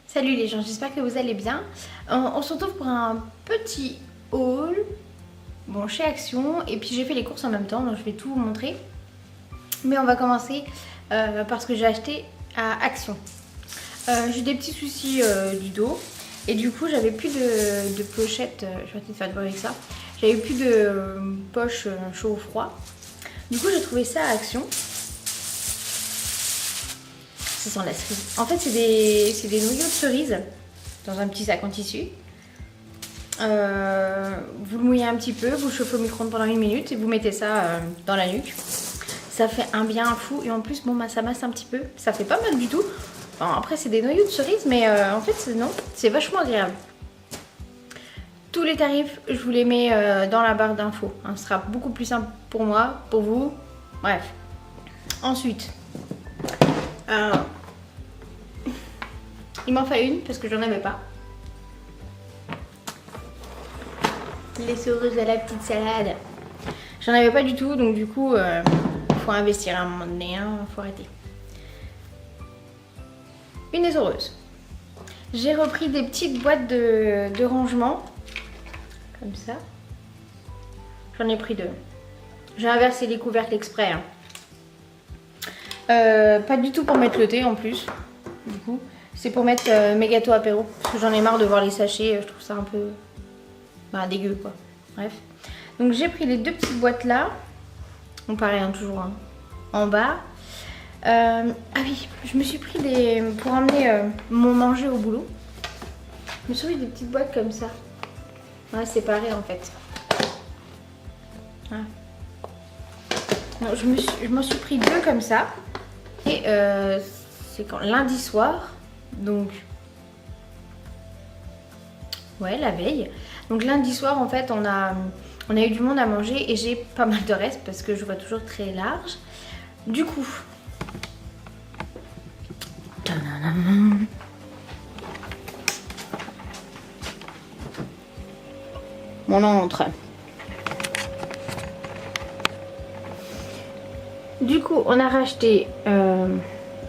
Salut les gens, j'espère que vous allez bien. On se retrouve pour un petit haul, bon, chez Action, et puis j'ai fait les courses en même temps, donc je vais tout vous montrer. Mais on va commencer par ce que j'ai acheté à Action. J'ai des petits soucis du dos, et du coup j'avais plus de pochette, je vais essayer de faire de voir avec ça. J'avais plus de poche chaud ou froid. Du coup j'ai trouvé ça à Action. Ça sent la cerise. En fait, c'est des noyaux de cerise dans un petit sac en tissu. Vous le mouillez un petit peu, vous le chauffez au micro-ondes pendant 1 minute et vous mettez ça dans la nuque. Ça fait un bien fou et en plus, bon, bah, ça masse un petit peu. Ça fait pas mal du tout. Enfin, après, c'est des noyaux de cerise, mais en fait, non, c'est vachement agréable. Tous les tarifs, je vous les mets dans la barre d'infos. Hein, ce sera beaucoup plus simple pour moi, pour vous. Bref. Ensuite, il m'en fait une parce que j'en avais pas. Les sauces à la petite salade. J'en avais pas du tout, donc du coup, faut investir à un moment donné, hein, faut arrêter. Une essoreuse. J'ai repris des petites boîtes de rangement. Comme ça. J'en ai pris 2. J'ai inversé les couvercles exprès. Hein. Pas du tout pour mettre le thé en plus. Du coup, c'est pour mettre mes gâteaux apéro. Parce que j'en ai marre de voir les sachets. Je trouve ça un peu dégueu quoi. Bref. Donc j'ai pris les 2 petites boîtes là. On pareil hein, toujours hein, en bas. Ah oui, je me suis pris des... pour emmener mon manger au boulot. Je me suis pris des petites boîtes comme ça. Ouais, séparées en fait. Ouais. Non, je m'en suis pris 2 comme ça. Et c'est quand lundi soir. Donc ouais, la veille. Donc lundi soir en fait on a eu du monde à manger et j'ai pas mal de reste parce que je vois toujours très large. Du coup, on entre. Du coup, on a racheté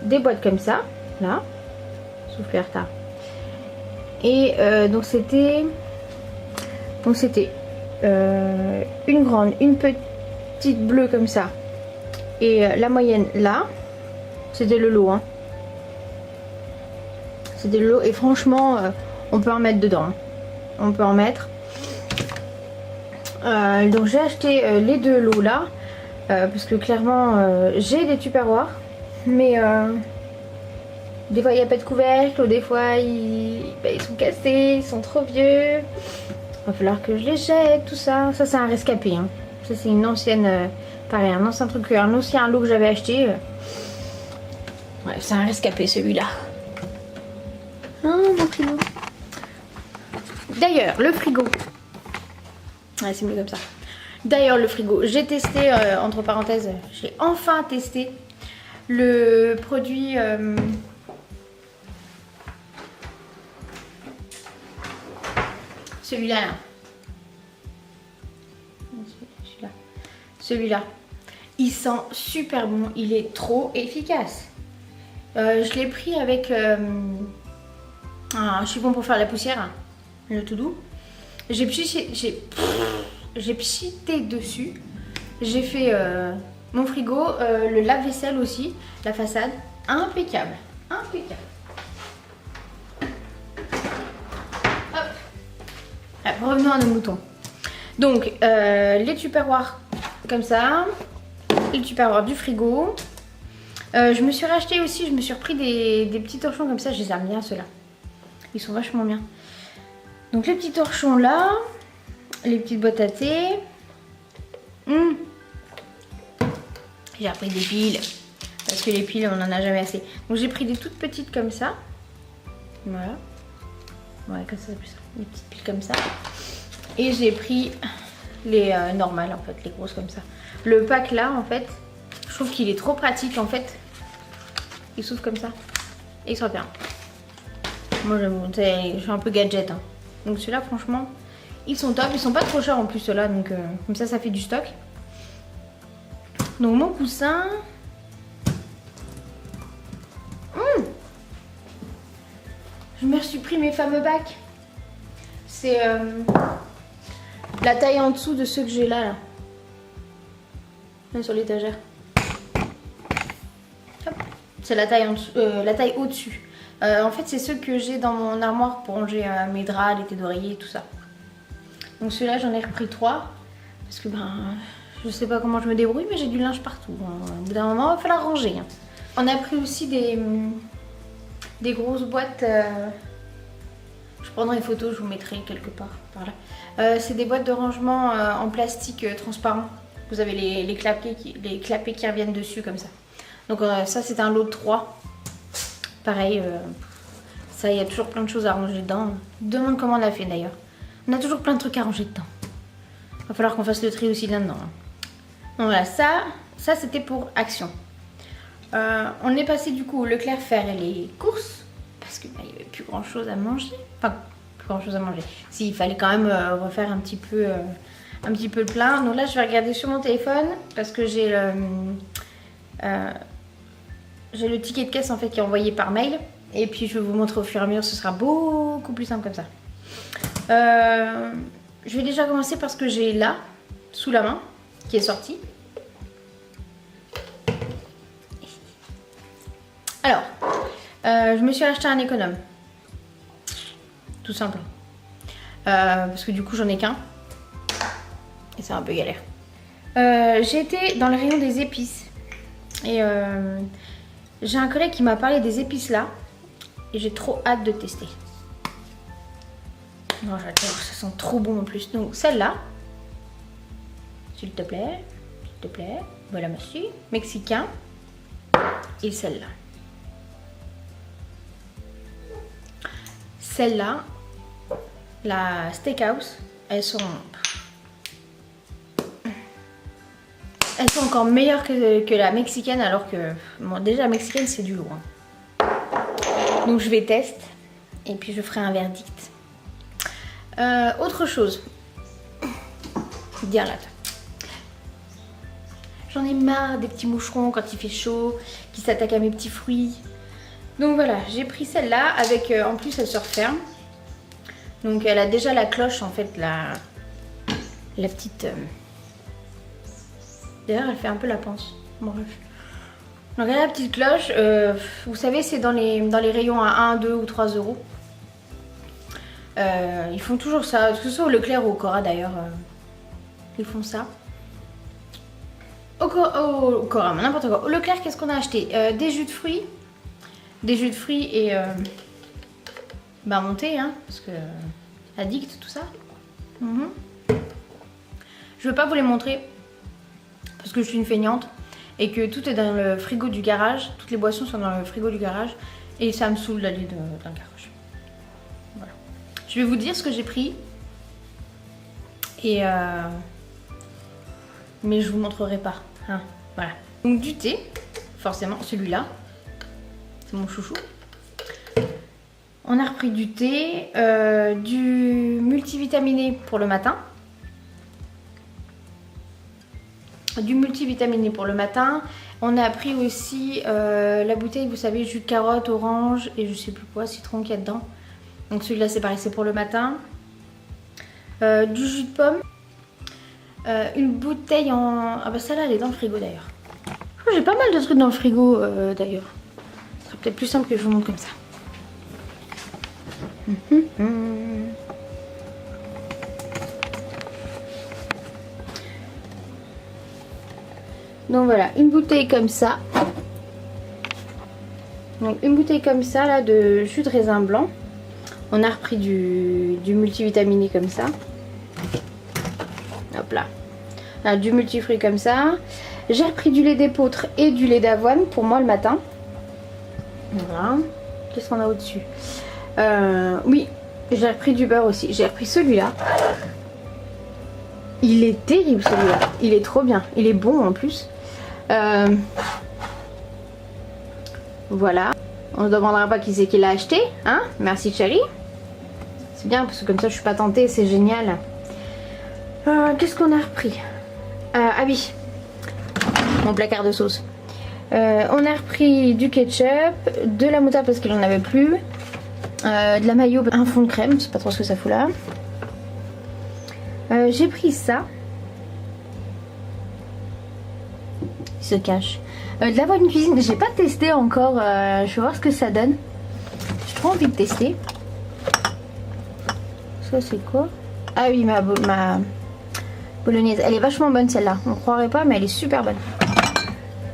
des boîtes comme ça, là, sauf le retard. Et donc c'était une grande, une petite bleue comme ça. Et la moyenne là, c'était le lot. Hein. C'était le lot et franchement, on peut en mettre dedans. Hein. On peut en mettre. Donc j'ai acheté les 2 lots là. Parce que clairement j'ai des tupperwares mais des fois il n'y a pas de couvercle ou des fois ils sont cassés, ils sont trop vieux, il va falloir que je les jette, tout ça. Ça c'est un rescapé hein. Ça c'est une ancienne pareil, un ancien truc, un ancien lot que j'avais acheté. Ouais, c'est un rescapé celui-là. Oh mon frigo. D'ailleurs le frigo, ouais c'est mieux comme ça. D'ailleurs le frigo, j'ai testé, entre parenthèses, j'ai enfin testé le produit celui-là. Celui-là. Il sent super bon, il est trop efficace. Je l'ai pris avec un chiffon pour faire la poussière, le tout doux. J'ai pchité dessus. J'ai fait mon frigo, le lave-vaisselle aussi, la façade. Impeccable. Impeccable. Hop. Alors, revenons à nos moutons. Donc, les tupperwares comme ça. Les tupperwares du frigo. Je me suis racheté aussi, je me suis repris des petits torchons comme ça. Je les aime bien ceux-là. Ils sont vachement bien. Donc, les petits torchons là. Les petites boîtes à thé. J'ai repris des piles. Parce que les piles, on n'en a jamais assez. Donc j'ai pris des toutes petites comme ça. Voilà. Ouais, comme ça, c'est plus ça. Des petites piles comme ça. Et j'ai pris les normales, en fait. Les grosses comme ça. Le pack là, en fait, je trouve qu'il est trop pratique, en fait. Il s'ouvre comme ça. Et il sort bien. Moi, je suis un peu gadget. Hein. Donc celui-là, franchement... Ils sont top, ils sont pas trop chers en plus ceux-là, donc comme ça fait du stock. Donc mon coussin. Je me suis pris mes fameux bacs. C'est la taille en dessous de ceux que j'ai là. Sur l'étagère. C'est la taille, la taille au-dessus. En fait, c'est ceux que j'ai dans mon armoire pour ranger mes draps, les têtes d'oreiller et tout ça. Donc celui-là, j'en ai repris 3. Parce que je sais pas comment je me débrouille, mais j'ai du linge partout. Au bout d'un moment, il va falloir ranger. On a pris aussi des grosses boîtes. Je prendrai une photo, je vous mettrai quelque part par là. C'est des boîtes de rangement en plastique transparent. Vous avez les clapets qui reviennent dessus comme ça. Donc ça, c'est un lot de 3. Pareil, ça, il y a toujours plein de choses à ranger dedans. Je me demande comment on a fait d'ailleurs. On a toujours plein de trucs à ranger dedans. Va falloir qu'on fasse le tri aussi là-dedans. Donc voilà, ça c'était pour Action. On est passé du coup au Leclerc faire les courses. Parce qu'il n'y avait plus grand chose à manger. Enfin, plus grand chose à manger. Si, il fallait quand même refaire un petit peu le plein. Donc là, je vais regarder sur mon téléphone. Parce que j'ai le ticket de caisse en fait qui est envoyé par mail. Et puis je vais vous montrer au fur et à mesure. Ce sera beaucoup plus simple comme ça. Je vais déjà commencer par ce que j'ai là, sous la main, qui est sorti. Alors, je me suis acheté un économe. Tout simple. Parce que du coup, j'en ai qu'un. Et c'est un peu galère. J'ai été dans le rayon des épices. Et j'ai un collègue qui m'a parlé des épices là. Et j'ai trop hâte de tester. Oh, j'adore, ça sent trop bon en plus. Donc celle-là, s'il te plaît, voilà merci, mexicain. Et celle-là. Celle-là, la steakhouse, elles sont encore meilleures que la mexicaine, alors que bon, déjà la mexicaine c'est du lourd. Donc je vais tester et puis je ferai un verdict. Autre chose, dire là, j'en ai marre des petits moucherons quand il fait chaud, qui s'attaquent à mes petits fruits. Donc voilà, j'ai pris celle-là avec, en plus elle se referme. Donc elle a déjà la cloche en fait, la petite... D'ailleurs elle fait un peu la panse. Bon, bref. Donc elle a la petite cloche, vous savez c'est dans les rayons à 1, 2 ou 3 euros. Ils font toujours ça, que ce soit au Leclerc ou au Cora d'ailleurs, ils font ça. Au Cora, n'importe quoi. Au Leclerc, qu'est-ce qu'on a acheté? Des jus de fruits. Des jus de fruits et monter, hein, parce que addict, tout ça. Je vais pas vous les montrer parce que je suis une feignante et que tout est dans le frigo du garage. Toutes les boissons sont dans le frigo du garage et ça me saoule d'aller dans le garage. Voilà. Je vais vous dire ce que j'ai pris et mais je vous montrerai pas. Hein, voilà. Donc du thé, forcément celui-là, c'est mon chouchou. On a repris du thé, du multivitaminé pour le matin. On a pris aussi la bouteille, vous savez, jus de carotte, orange et je sais plus quoi, citron qu'il y a dedans. Donc celui-là c'est pareil, c'est pour le matin. Du jus de pomme. Une bouteille en... Ah bah celle-là elle est dans le frigo d'ailleurs. J'ai pas mal de trucs dans le frigo d'ailleurs. Ce serait peut-être plus simple que je vous montre comme ça. Donc voilà, une bouteille comme ça. Donc une bouteille comme ça là de jus de raisin blanc. On a repris du multivitaminé comme ça. Hop là. Alors, du multifruit comme ça. J'ai repris du lait d'épeautre et du lait d'avoine pour moi le matin. Voilà. Qu'est-ce qu'on a au-dessus? Oui, j'ai repris du beurre aussi. J'ai repris celui-là. Il est terrible celui-là. Il est trop bien. Il est bon en plus. Voilà. On ne se demandera pas qui c'est qui l'a acheté. Hein? Merci chérie. C'est bien parce que comme ça je suis pas tentée. C'est génial. Qu'est-ce qu'on a repris? Ah oui. Mon placard de sauce. On a repris du ketchup, de la moutarde parce qu'il n'en avait plus. De la mayo, un fond de crème, je sais pas trop ce que ça fout là. J'ai pris ça. Il se cache. De l'avoine cuisine, j'ai pas testé encore. Je vais voir ce que ça donne. J'ai trop envie de tester. Ça c'est quoi? Ah oui, ma bolognaise. Elle est vachement bonne celle-là. On croirait pas, mais elle est super bonne.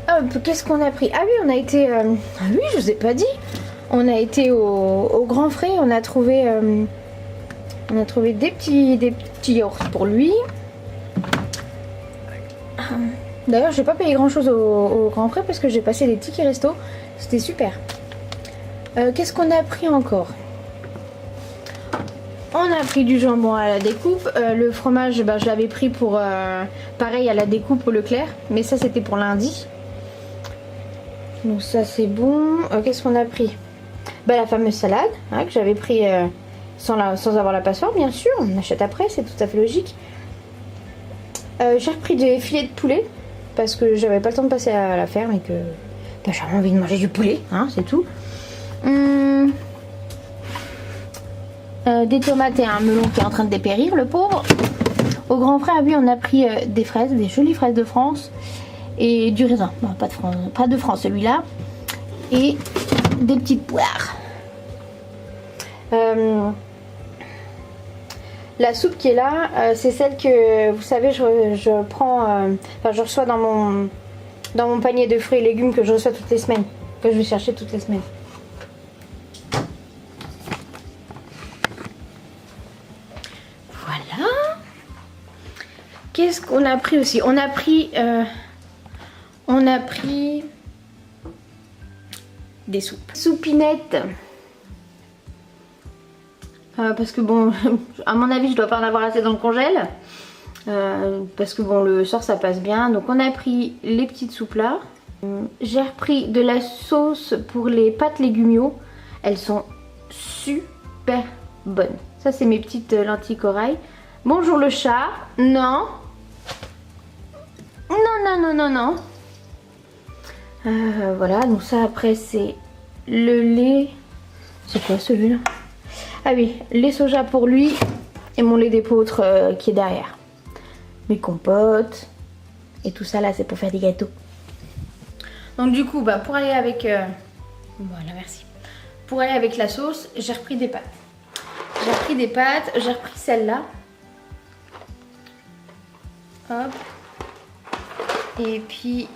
Hop, qu'est-ce qu'on a pris? Ah oui, on a été... Ah oui, je vous ai pas dit. On a été au Grand Frais. On a trouvé des petits yaourts pour lui. D'ailleurs, j'ai pas payé grand chose au Grand Frais parce que j'ai passé des tickets resto. C'était super. Qu'est-ce qu'on a pris encore? On a pris du jambon à la découpe. Le fromage, bah, je l'avais pris pour pareil à la découpe au Leclerc. Mais ça, c'était pour lundi. Donc ça, c'est bon. Qu'est-ce qu'on a pris? Bah, la fameuse salade hein, que j'avais pris sans avoir la passoire, bien sûr. On achète après, c'est tout à fait logique. J'ai repris des filets de poulet. Parce que j'avais pas le temps de passer à la ferme et que bah, j'avais envie de manger du poulet, hein, c'est tout. Des tomates et un melon qui est en train de dépérir, le pauvre. Au Grand Frais, lui, on a pris des fraises, des jolies fraises de France et du raisin. Bon, pas de France celui-là. Et des petites poires. La soupe qui est là, c'est celle que, vous savez, je prends, enfin je reçois dans mon panier de fruits et légumes que je reçois toutes les semaines, que je vais chercher toutes les semaines. Voilà. Qu'est-ce qu'on a pris aussi? On a pris des soupes. Soupinettes. Parce que bon, à mon avis je dois pas en avoir assez dans le congèle. Parce que bon, le soir ça passe bien. Donc on a pris les petites soupes là. J'ai repris de la sauce pour les pâtes légumiaux. Elles sont super bonnes. Ça c'est mes petites lentilles corail. Bonjour le chat. Non. Non. Voilà, donc ça après c'est le lait. C'est quoi celui-là? Ah oui, lait soja pour lui et mon lait d'épeautre qui est derrière. Mes compotes et tout ça là, c'est pour faire des gâteaux. Donc du coup, bah, pour aller avec... Voilà, merci. Pour aller avec la sauce, j'ai repris des pâtes. J'ai repris celle-là. Hop. Et puis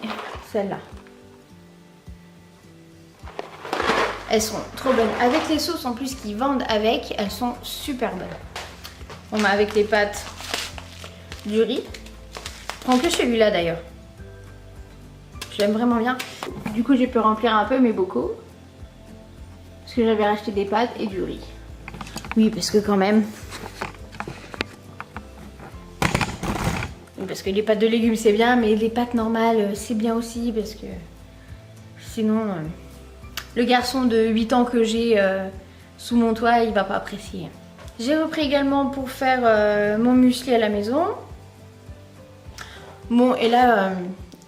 celle-là. Elles sont trop bonnes. Avec les sauces en plus qu'ils vendent avec, elles sont super bonnes. On a avec les pâtes du riz. Je prends que celui-là d'ailleurs. Je l'aime vraiment bien. Du coup j'ai pu remplir un peu mes bocaux. Parce que j'avais racheté des pâtes et du riz. Oui parce que quand même. Parce que les pâtes de légumes c'est bien, mais les pâtes normales c'est bien aussi. Parce que sinon... Le garçon de 8 ans que j'ai sous mon toit, il va pas apprécier. J'ai repris également pour faire mon muesli à la maison. Bon, et là,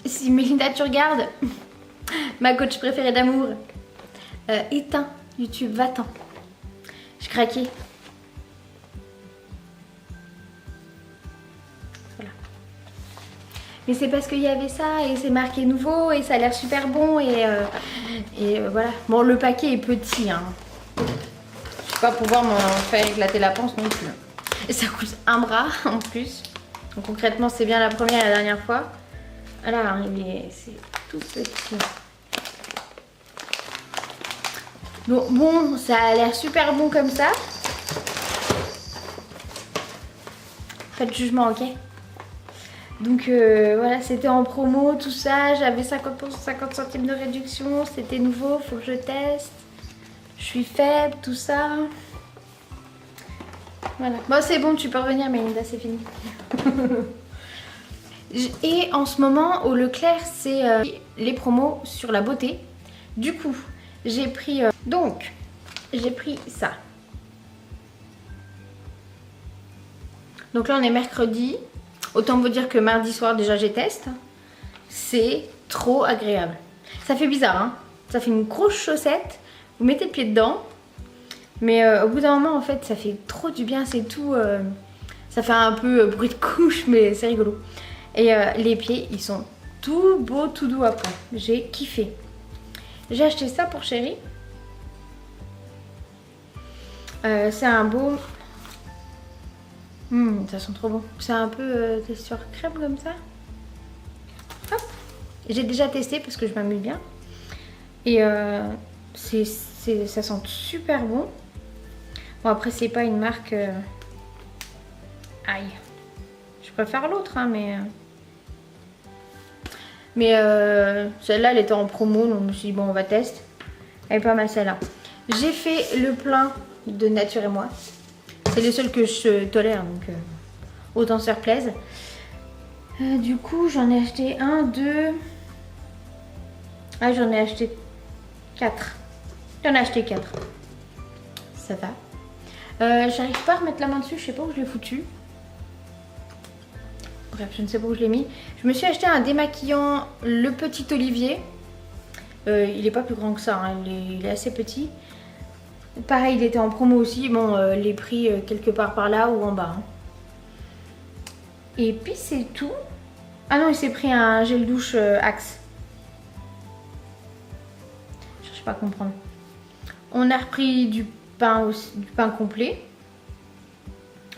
si Mélinda tu regardes, ma coach préférée d'amour, éteins YouTube, va-t'en. Je craquais. Voilà. Mais c'est parce qu'il y avait ça et c'est marqué nouveau et ça a l'air super bon et voilà. Bon, le paquet est petit, hein. Je vais pas pouvoir m'en faire éclater la panse non plus. Et ça coûte un bras en plus. Donc concrètement, c'est bien la première et la dernière fois. Voilà, c'est tout petit. Donc bon, ça a l'air super bon comme ça. Faites jugement, ok? Donc voilà, c'était en promo, tout ça. J'avais 50%, 50 centimes de réduction. C'était nouveau, faut que je teste. Je suis faible, tout ça. Voilà. Bon, c'est bon, tu peux revenir, Mélinda, c'est fini. Et en ce moment, au Leclerc, c'est les promos sur la beauté. Du coup, j'ai pris... j'ai pris ça. Donc là, on est mercredi. Autant vous dire que mardi soir, déjà, j'ai testé. C'est trop agréable. Ça fait bizarre, hein. Ça fait une grosse chaussette. Vous mettez le pied dedans. Mais au bout d'un moment, en fait, ça fait trop du bien. C'est tout... ça fait un peu bruit de couche, mais c'est rigolo. Et les pieds, ils sont tout beaux, tout doux après. J'ai kiffé. J'ai acheté ça pour Chéri. C'est un beau... ça sent trop bon. C'est un peu texture crème comme ça. Hop. J'ai déjà testé parce que je m'amuse bien. Et ça sent super bon. Bon, après, c'est pas une marque... Aïe. Je préfère l'autre, hein, mais celle-là, elle était en promo, donc je me suis dit, bon, on va tester. Elle est pas mal, celle-là. J'ai fait le plein de Nature et Moi. C'est les seuls que je tolère, donc autant se faire plaisir. Du coup, j'en ai acheté 1, 2... Ah, j'en ai acheté 4. J'en ai acheté 4. Ça va. J'arrive pas à remettre la main dessus, je sais pas où je l'ai foutu. Bref, je ne sais pas où je l'ai mis. Je me suis acheté un démaquillant, le petit Olivier. Il est pas plus grand que ça, hein. Il est assez petit. Pareil, il était en promo aussi. Bon, les prix quelque part par là ou en bas. Hein. Et puis c'est tout. Ah non, il s'est pris un gel douche Axe. Je cherche pas à comprendre. On a repris du pain aussi, du pain complet.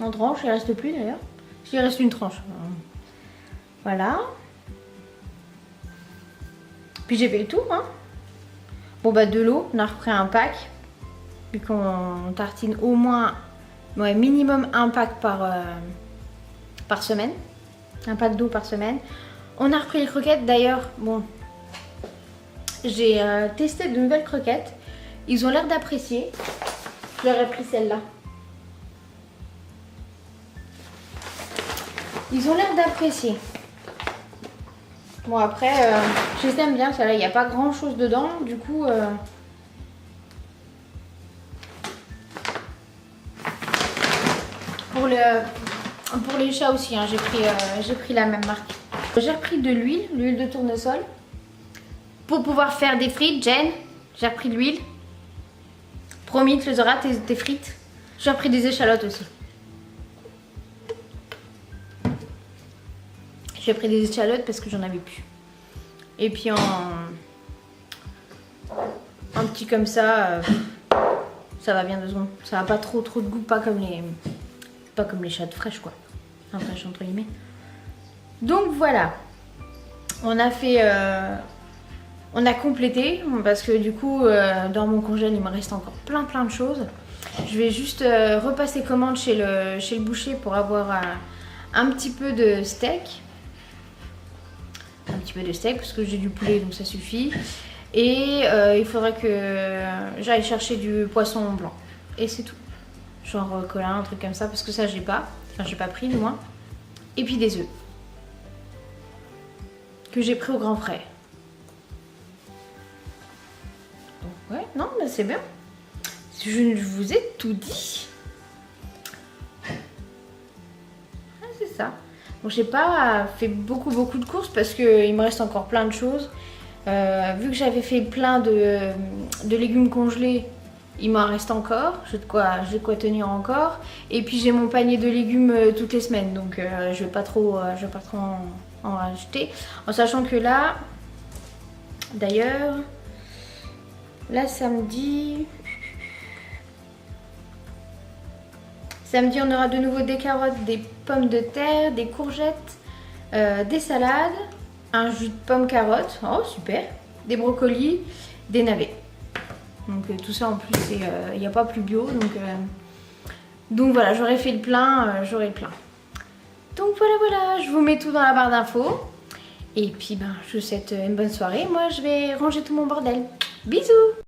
En tranche, il reste plus d'ailleurs. Il reste une tranche. Voilà. Puis j'ai fait le tour. Hein. Bon bah de l'eau, on a repris un pack. Vu qu'on tartine au moins, ouais, minimum un pack par semaine. Un pack d'eau par semaine. On a repris les croquettes d'ailleurs. Bon, j'ai testé de nouvelles croquettes. Ils ont l'air d'apprécier. Je leur ai pris celle-là. Ils ont l'air d'apprécier. Bon après, je les aime bien celle-là. Il n'y a pas grand chose dedans. Du coup... Pour les chats aussi, hein, j'ai pris la même marque. J'ai repris de l'huile de tournesol. Pour pouvoir faire des frites, Jen, j'ai repris de l'huile. Promis, tu les auras, tes frites. J'ai repris des échalotes aussi. J'ai pris des échalotes parce que j'en avais plus. Et puis un petit comme ça, ça va bien 2 secondes. Ça n'a pas trop de goût, pas comme les chats fraîches quoi. Enfin, fraîches entre guillemets. Donc voilà. On a fait... on a complété parce que du coup dans mon congèle il me reste encore plein de choses. Je vais juste repasser commande chez le boucher pour avoir un petit peu de steak. Un petit peu de steak parce que j'ai du poulet donc ça suffit. Et il faudrait que j'aille chercher du poisson blanc. Et c'est tout. Genre colin, un truc comme ça parce que ça j'ai pas. Enfin j'ai pas pris du moins. Et puis des œufs. Que j'ai pris au grand frais. Donc ouais, non mais c'est bien. Je vous ai tout dit. Ah, c'est ça. Bon, j'ai pas fait beaucoup de courses parce qu'il me reste encore plein de choses. Vu que j'avais fait plein de légumes congelés, il m'en reste encore. J'ai de quoi tenir encore. Et puis j'ai mon panier de légumes toutes les semaines. Donc je vais pas trop en rajouter. En sachant que là, d'ailleurs, là samedi, on aura de nouveau des carottes, des pommes de terre, des courgettes, des salades, un jus de pomme carotte, oh super, des brocolis, des navets. Donc tout ça en plus, il n'y a pas plus bio. Donc voilà, j'aurais fait le plein, j'aurai le plein. Donc voilà, je vous mets tout dans la barre d'infos. Et puis je vous souhaite une bonne soirée. Moi je vais ranger tout mon bordel. Bisous!